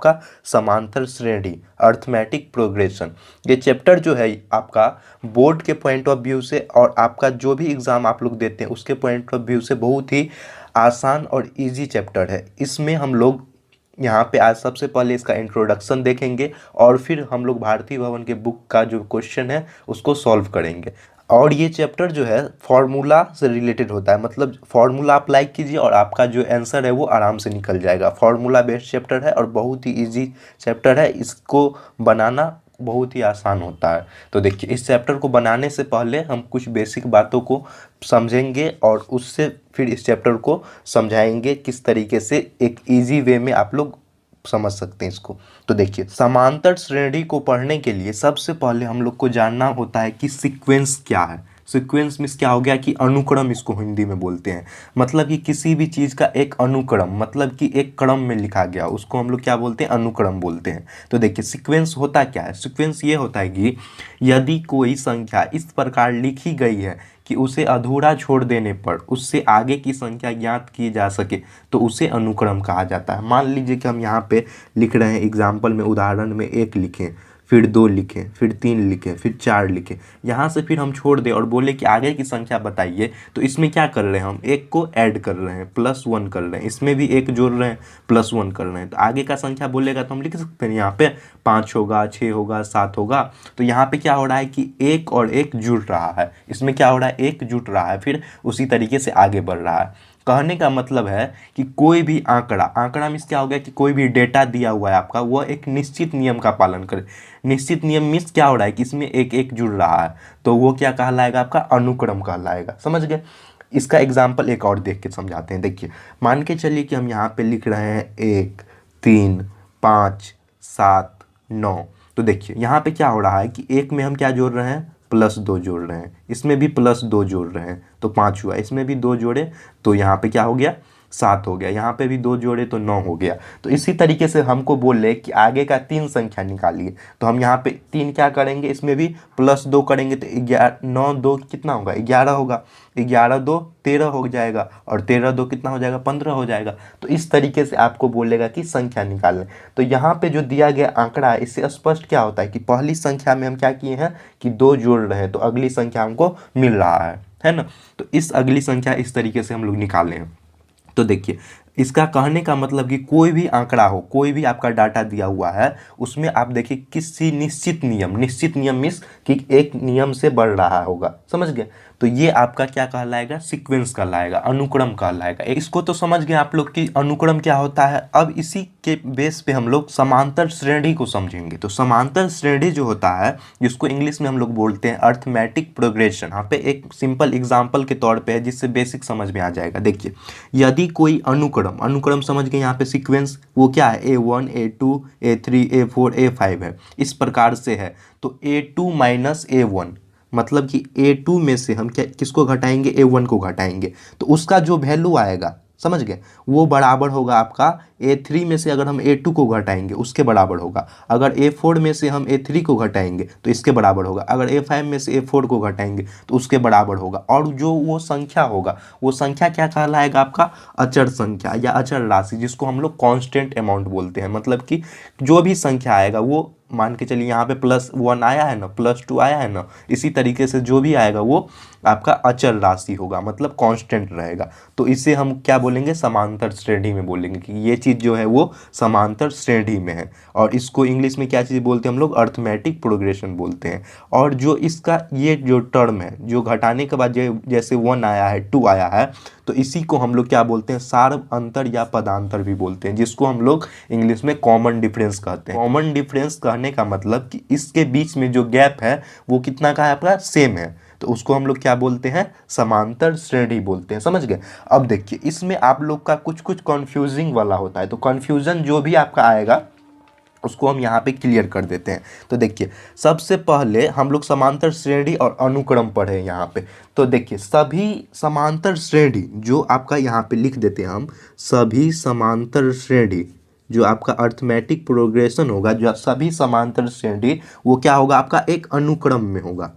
आपका समांतर श्रेणी, अर्थमेटिक प्रोग्रेशन। ये चैप्टर जो है आपका बोर्ड के पॉइंट ऑफ व्यू से और आपका जो भी एग्ज़ाम आप लोग देते हैं उसके पॉइंट ऑफ व्यू से बहुत ही आसान और इजी चैप्टर है। इसमें हम लोग यहाँ पे आज सबसे पहले इसका इंट्रोडक्शन देखेंगे और फिर हम लोग भारतीय भवन के बुक का जो क्वेश्चन है उसको सॉल्व करेंगे। और ये चैप्टर जो है फार्मूला से रिलेटेड होता है, मतलब फार्मूला आप लाइक कीजिए और आपका जो आंसर है वो आराम से निकल जाएगा। फार्मूला बेस्ड चैप्टर है और बहुत ही इजी चैप्टर है, इसको बनाना बहुत ही आसान होता है। तो देखिए, इस चैप्टर को बनाने से पहले हम कुछ बेसिक बातों को समझेंगे और उससे फिर इस चैप्टर को समझाएंगे किस तरीके से एक इजी वे में आप लोग समझ सकते हैं इसको। तो देखिए, समांतर श्रेणी को पढ़ने के लिए सबसे पहले हम लोग को जानना होता है कि सीक्वेंस क्या है। सीक्वेंस मीन्स क्या हो गया कि अनुक्रम, इसको हिंदी में बोलते हैं। मतलब कि किसी भी चीज़ का एक अनुक्रम, मतलब कि एक क्रम में लिखा गया, उसको हम लोग क्या बोलते हैं, अनुक्रम बोलते हैं। तो देखिए, सीक्वेंस होता क्या है। सीक्वेंस ये होता है कि यदि कोई संख्या इस प्रकार लिखी गई है कि उसे अधूरा छोड़ देने पर उससे आगे की संख्या ज्ञात की जा सके तो उसे अनुक्रम कहा जाता है। मान लीजिए कि हम यहाँ पे लिख रहे हैं, एग्जाम्पल में, उदाहरण में 1 लिखें, फिर 2 लिखें, फिर 3 लिखें, फिर 4 लिखें। यहाँ से फिर हम छोड़ दें और बोले कि आगे की संख्या बताइए, तो इसमें क्या कर रहे हैं, हम 1 को ऐड कर रहे हैं, +1 कर रहे हैं, इसमें भी 1 जोड़ रहे हैं, +1 कर रहे हैं। तो आगे का संख्या बोलेगा तो हम लिख सकते हैं यहाँ पे 5 होगा, 6 होगा, 7 होगा। तो यहाँ पे क्या हो रहा है कि 1 और 1 जुड़ रहा है, इसमें क्या हो रहा है, 1 जुड़ रहा है, फिर उसी तरीके से आगे बढ़ रहा है। कहने का मतलब है कि कोई भी आंकड़ा मीन्स क्या हो गया कि कोई भी डेटा दिया हुआ है आपका, वह एक निश्चित नियम का पालन करे। निश्चित नियम मीन्स क्या हो रहा है कि इसमें 1 जुड़ रहा है, तो वो क्या कहलाएगा, आपका अनुक्रम कहलाएगा। समझ गए। इसका एग्जाम्पल एक और देख के समझाते हैं। देखिए, मान के चलिए कि हम यहाँ पे लिख रहे हैं 1, 3, 5, 7, 9। तो देखिए, यहाँ पे क्या हो रहा है कि 1 में हम क्या जोड़ रहे हैं, +2 जोड़ रहे हैं, इसमें भी +2 जोड़ रहे हैं तो 5 हुआ, इसमें भी 2 जोड़े तो यहाँ पे क्या हो गया, 7 हो गया, यहाँ पे भी 2 जोड़े तो 9 हो गया। तो इसी तरीके से हमको बोले कि आगे का 3 संख्या निकालिए, तो हम यहाँ पे 3 क्या करेंगे, इसमें भी +2 करेंगे तो 11, 9 2 कितना होगा, 11 होगा, 11 2 13 हो जाएगा और 13 2 कितना हो जाएगा, 15 हो जाएगा। तो इस तरीके से आपको बोलेगा कि संख्या निकालें। तो यहाँ पे जो दिया गया आंकड़ा है, इससे स्पष्ट क्या होता है कि पहली संख्या में हम क्या किए हैं कि 2 जोड़ रहे हैं, तो अगली संख्या हमको मिल रहा है ना। तो इस अगली संख्या इस तरीके से हम लोग निकाले हैं। तो देखिए, इसका कहने का मतलब कि कोई भी आंकड़ा हो, कोई भी आपका डाटा दिया हुआ है, उसमें आप देखिए किसी निश्चित नियम मीन्स कि एक नियम से बढ़ रहा होगा। समझ गए। तो ये आपका क्या कहलाएगा, सीक्वेंस कहलाएगा, अनुक्रम कहलाएगा। इसको तो समझ गए आप लोग कि अनुक्रम क्या होता है। अब इसी के बेस पे हम लोग समांतर श्रेणी को समझेंगे। तो समांतर श्रेणी जो होता है, जिसको इंग्लिश में हम लोग बोलते हैं अर्थमेटिक प्रोग्रेशन, यहाँ पे एक सिंपल एग्जाम्पल के तौर पे है जिससे बेसिक समझ में आ जाएगा। देखिए, यदि कोई अनुक्रम समझ गए, यहाँ पे सीक्वेंस वो क्या है, A1 A2 A3 A4 A5 है, इस प्रकार से है। तो A2 - A1 मतलब कि A2 में से हम क्या किसको घटाएंगे, A1 को घटाएंगे, तो उसका जो वैल्यू आएगा, समझ गए, वो बराबर होगा आपका A3 में से अगर हम A2 को घटाएंगे उसके बराबर होगा। अगर A4 में से हम A3 को घटाएंगे तो इसके बराबर होगा। अगर A5 में से A4 को घटाएंगे तो उसके बराबर होगा। और जो वो संख्या होगा, वो संख्या क्या कहलाएगा, आपका अचर संख्या या अचर राशि, जिसको हम लोग कांस्टेंट अमाउंट बोलते हैं। मतलब कि जो भी संख्या आएगा वो, मान के चलिए यहाँ पे +1 आया है ना, +2 आया है ना, इसी तरीके से जो भी आएगा वो आपका अचर राशि होगा, मतलब कांस्टेंट रहेगा। तो इसे हम क्या बोलेंगे, समांतर श्रेणी में बोलेंगे कि ये चीज़ जो है वो समांतर श्रेणी में है। और इसको इंग्लिश में क्या चीज़ बोलते हैं हम लोग, अर्थमेटिक प्रोग्रेशन बोलते हैं। और जो इसका ये जो टर्म है, जो घटाने के बाद जैसे 1 आया है, 2 आया है, तो इसी को हम लोग क्या बोलते हैं, सार्व अंतर या पदांतर भी बोलते हैं, जिसको हम लोग इंग्लिश में कॉमन डिफरेंस कहते हैं। कॉमन डिफरेंस कहने का मतलब कि इसके बीच में जो गैप है वो कितना का है, आपका सेम है, तो उसको हम लोग क्या बोलते हैं, समांतर श्रेणी बोलते हैं। समझ गए। अब देखिए, इसमें आप लोग का कुछ कंफ्यूजिंग वाला होता है, तो कंफ्यूजन जो भी आपका आएगा उसको हम यहाँ पे क्लियर कर देते हैं। तो देखिए, सबसे पहले हम लोग समांतर श्रेणी और अनुक्रम पढ़े यहाँ पे। तो देखिए, सभी समांतर श्रेणी जो आपका यहाँ पे लिख देते हैं हम, सभी समांतर श्रेणी जो आपका अर्थमेटिक प्रोग्रेशन होगा, जो सभी समांतर श्रेणी वो क्या होगा, आपका एक अनुक्रम में होगा।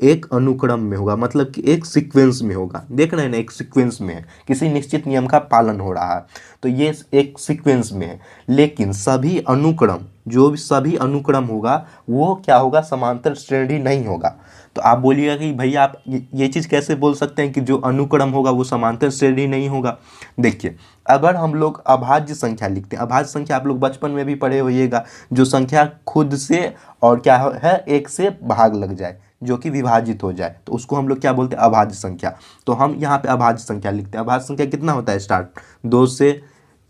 एक अनुक्रम में होगा, मतलब कि एक सीक्वेंस में होगा। देख रहे हैं ना, एक सीक्वेंस में है, किसी निश्चित नियम का पालन हो रहा है, तो ये एक सीक्वेंस में है। लेकिन सभी अनुक्रम, जो भी सभी अनुक्रम होगा वो क्या होगा, समांतर श्रेणी नहीं होगा। तो आप बोलिएगा कि भैया आप ये चीज़ कैसे बोल सकते हैं कि जो अनुक्रम होगा वो समांतर श्रेणी नहीं होगा। देखिए, अगर हम लोग अभाज्य संख्या लिखते हैं, अभाज्य संख्या आप लोग बचपन में भी पढ़े होइएगा, जो संख्या खुद से और क्या है, एक से भाग लग जाए, जो कि विभाजित हो जाए, तो उसको हम लोग क्या बोलते हैं, अभाज्य संख्या। तो हम यहाँ पे अभाज्य संख्या लिखते हैं। अभाज्य संख्या कितना होता है, स्टार्ट 2 से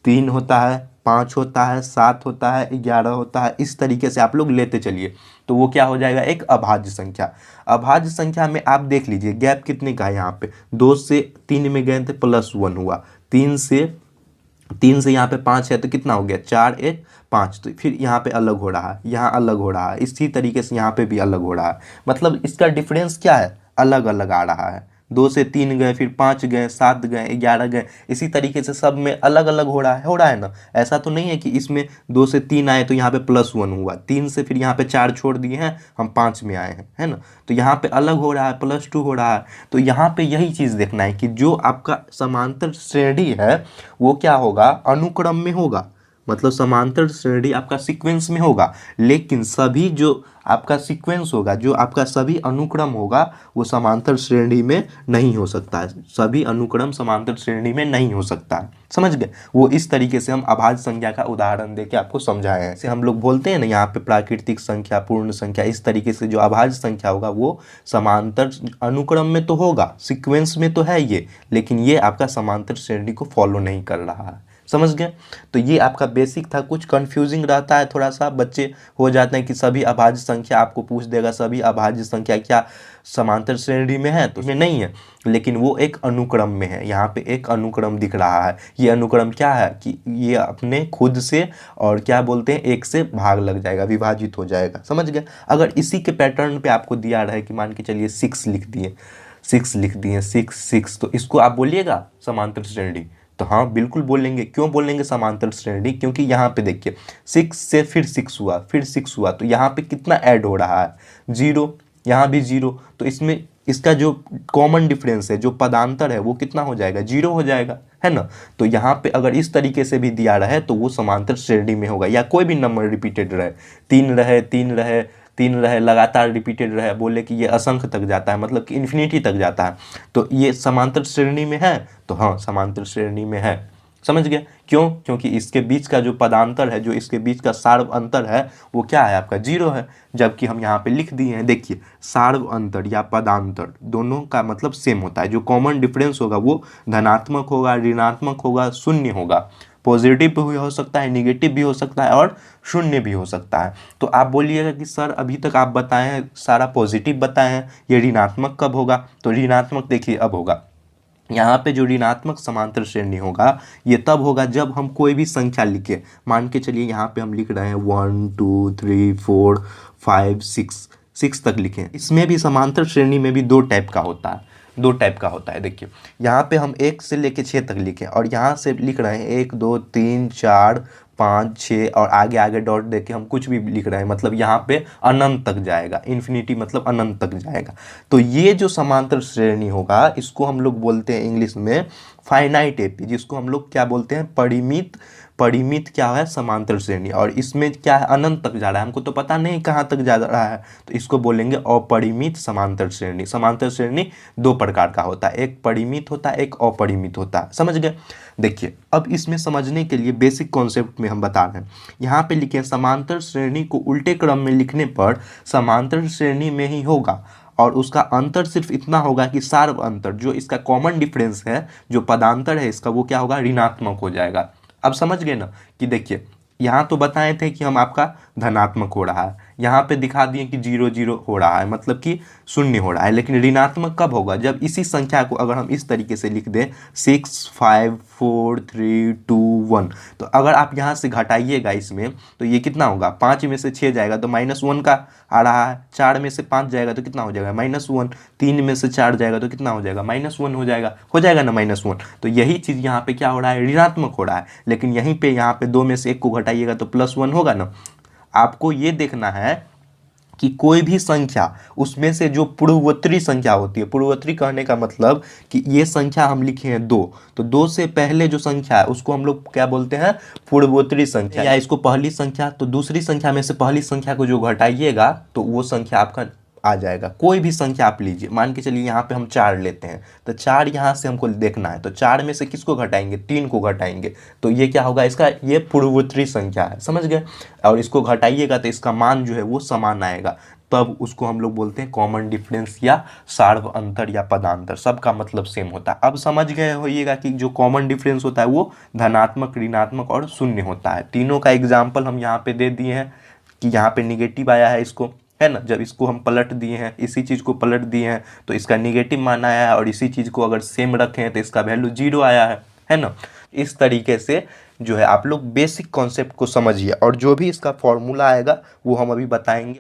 3 होता है, 5 होता है, 7 होता है, 11 होता है, इस तरीके से आप लोग लेते चलिए, तो वो क्या हो जाएगा, एक अभाज्य संख्या। अभाज्य संख्या में आप देख लीजिए गैप कितने का है, यहाँ पे 2 से 3 में गए थे, +1 हुआ, 3 से यहाँ पे 5 है, तो कितना हो गया, 4 1 5, तो फिर यहाँ पे अलग हो रहा है, यहाँ अलग हो रहा है, इसी तरीके से यहाँ पे भी अलग हो रहा है। मतलब इसका डिफरेंस क्या है, अलग अलग आ रहा है। 2 से 3 गए, फिर 5 गए, 7 गए, 11 गए, इसी तरीके से सब में अलग अलग हो रहा है ना। ऐसा तो नहीं है कि इसमें 2 से 3 आए तो यहाँ पे +1 हुआ, 3 से फिर यहाँ पे 4 छोड़ दिए हैं, हम 5 में आए हैं, है ना। तो यहाँ पे अलग हो रहा है, +2 हो रहा है। तो यहाँ पे यही चीज़ देखना है कि जो आपका समांतर श्रेणी है वो क्या होगा, अनुक्रम में होगा, मतलब समांतर श्रेणी आपका सीक्वेंस में होगा। लेकिन सभी जो आपका सीक्वेंस होगा, जो आपका सभी अनुक्रम होगा, वो समांतर श्रेणी में नहीं हो सकता है। सभी अनुक्रम समांतर श्रेणी में नहीं हो सकता है, समझ गए। वो इस तरीके से हम अभाज्य संख्या का उदाहरण देके आपको समझाए हैं। जैसे हम लोग बोलते हैं ना यहाँ पे प्राकृतिक संख्या, पूर्ण संख्या, इस तरीके से जो अभाज्य संख्या होगा वो समांतर अनुक्रम में तो होगा, सीक्वेंस में तो है ये, लेकिन ये आपका समांतर श्रेणी को फॉलो नहीं कर रहा है, समझ गए। तो ये आपका बेसिक था। कुछ कंफ्यूजिंग रहता है थोड़ा सा, बच्चे हो जाते हैं कि सभी अभाज्य संख्या आपको पूछ देगा, सभी अभाज्य संख्या क्या समांतर श्रेणी में है, तो इसमें नहीं है, लेकिन वो एक अनुक्रम में है। यहाँ पे एक अनुक्रम दिख रहा है, ये अनुक्रम क्या है कि ये अपने खुद से और क्या बोलते हैं, एक से भाग लग जाएगा, विभाजित हो जाएगा, समझ गए। अगर इसी के पैटर्न पे आपको दिया रहे कि मान के चलिए 6 लिख दिए, 6 तो इसको आप बोलिएगा समांतर श्रेणी। तो हाँ बिल्कुल बोलेंगे। क्यों बोलेंगे समांतर श्रेणी, क्योंकि यहाँ पे देखिए 6 से फिर 6 हुआ, फिर 6 हुआ, तो यहाँ पे कितना ऐड हो रहा है, 0, यहाँ भी 0, तो इसमें इसका जो कॉमन डिफरेंस है, जो पदांतर है, वो कितना हो जाएगा, 0 हो जाएगा, है ना। तो यहाँ पे अगर इस तरीके से भी दिया रहे तो वो समांतर श्रेणी में होगा। या कोई भी नंबर रिपीटेड रहे, 3 रहे, 3 रहे, 3 रहे, लगातार रिपीटेड रहे, बोले कि ये असंख्य तक जाता है, मतलब कि इन्फिनिटी तक जाता है, तो ये समांतर श्रेणी में है। तो हाँ समांतर श्रेणी में है, समझ गए। क्यों, क्योंकि इसके बीच का जो पदांतर है, जो इसके बीच का सार्व अंतर है, वो क्या है, आपका 0 है। जबकि हम यहाँ पे लिख दिए हैं, देखिए सार्व अंतर या पदांतर दोनों का मतलब सेम होता है। जो कॉमन डिफरेंस होगा वो धनात्मक होगा, ऋणात्मक होगा, शून्य होगा। पॉजिटिव भी हो सकता है, निगेटिव भी हो सकता है, और शून्य भी हो सकता है। तो आप बोलिएगा कि सर अभी तक आप बताए हैं सारा पॉजिटिव बताए हैं, ये ऋणात्मक कब होगा। तो ऋणात्मक देखिए अब होगा, यहाँ पे जो ऋणात्मक समांतर श्रेणी होगा ये तब होगा जब हम कोई भी संख्या लिखे। मान के चलिए यहाँ पे हम लिख रहे हैं 1 2 3 4 5 6 तक लिखे। इसमें भी समांतर श्रेणी में भी दो टाइप का होता है, देखिए यहाँ पे हम 1 से लेके 6 तक लिखे, और यहाँ से लिख रहे हैं 1 2 3 4 5 6, और आगे आगे डॉट देके हम कुछ भी लिख रहे हैं, मतलब यहाँ पे अनंत तक जाएगा, इन्फिनिटी मतलब अनंत तक जाएगा। तो ये जो समांतर श्रेणी होगा इसको हम लोग बोलते हैं इंग्लिश में फाइनाइट एपी, जिसको हम लोग क्या बोलते हैं, परिमित क्या है, समांतर श्रेणी। और इसमें क्या है, अनंत तक जा रहा है, हमको तो पता नहीं कहाँ तक जा रहा है, तो इसको बोलेंगे अपरिमित समांतर श्रेणी। समांतर श्रेणी दो प्रकार का होता है, एक परिमित होता है, एक अपरिमित होता है, समझ गए। देखिए अब इसमें समझने के लिए बेसिक कॉन्सेप्ट में हम बता रहे हैं। यहाँ पे लिखे समांतर श्रेणी को उल्टे क्रम में लिखने पर समांतर श्रेणी में ही होगा, और उसका अंतर सिर्फ इतना होगा कि सार्व अंतर, जो इसका कॉमन डिफरेंस है, जो पदांतर है इसका, वो क्या होगा, ऋणात्मक हो जाएगा। अब समझ गए ना कि देखिए यहाँ तो बताए थे कि हम आपका धनात्मक हो रहा है, यहाँ पे दिखा दिए कि 0 0 हो रहा है, मतलब कि शून्य हो रहा है। लेकिन ऋणात्मक कब होगा, जब इसी संख्या को अगर हम इस तरीके से लिख दें 6 5 4 3 2 1, तो अगर आप यहाँ से घटाइएगा इसमें तो ये कितना होगा, 5 में से 6 जाएगा तो -1 का आ रहा है, 4 में से 5 जाएगा तो कितना हो जाएगा, -1, 3 में से 4 जाएगा तो कितना हो जाएगा, -1 हो जाएगा ना, -1। तो यही चीज़ यहाँ पे क्या हो रहा है, ऋणात्मक हो रहा है। लेकिन यहीं पे यहाँ पे 2 में से 1 को घटाइएगा तो +1 होगा ना। आपको ये देखना है कि कोई भी संख्या उसमें से जो पूर्वोत्तरी संख्या होती है, पूर्वोत्तरी कहने का मतलब कि ये संख्या हम लिखे हैं 2, तो 2 से पहले जो संख्या है उसको हम लोग क्या बोलते हैं, पूर्वोत्तरी संख्या, या इसको पहली संख्या। तो दूसरी संख्या में से पहली संख्या को जो घटाइएगा तो वो संख्या आपका आ जाएगा। कोई भी संख्या आप लीजिए, मान के चलिए यहाँ पे हम 4 लेते हैं, तो 4 यहाँ से हमको देखना है, तो 4 में से किसको घटाएंगे, 3 को घटाएंगे, तो ये क्या होगा, इसका ये पूर्वोत्तरी संख्या है, समझ गए। और इसको घटाइएगा तो इसका मान जो है वो समान आएगा, तब उसको हम लोग बोलते हैं कॉमन डिफरेंस या सार्व अंतर या पदांतर, सबका मतलब सेम होता है। अब समझ गए होइएगा कि जो कॉमन डिफरेंस होता है वो धनात्मक, ऋणात्मक और शून्य होता है। तीनों का एग्जाम्पल हम यहाँ पे दे दिए हैं कि यहाँ पे निगेटिव आया है, इसको है ना, जब इसको हम पलट दिए हैं, इसी चीज़ को पलट दिए हैं तो इसका निगेटिव मान आया है, और इसी चीज़ को अगर सेम रखें हैं तो इसका वैल्यू 0 आया है ना। इस तरीके से जो है आप लोग बेसिक कॉन्सेप्ट को समझिए, और जो भी इसका फॉर्मूला आएगा वो हम अभी बताएंगे।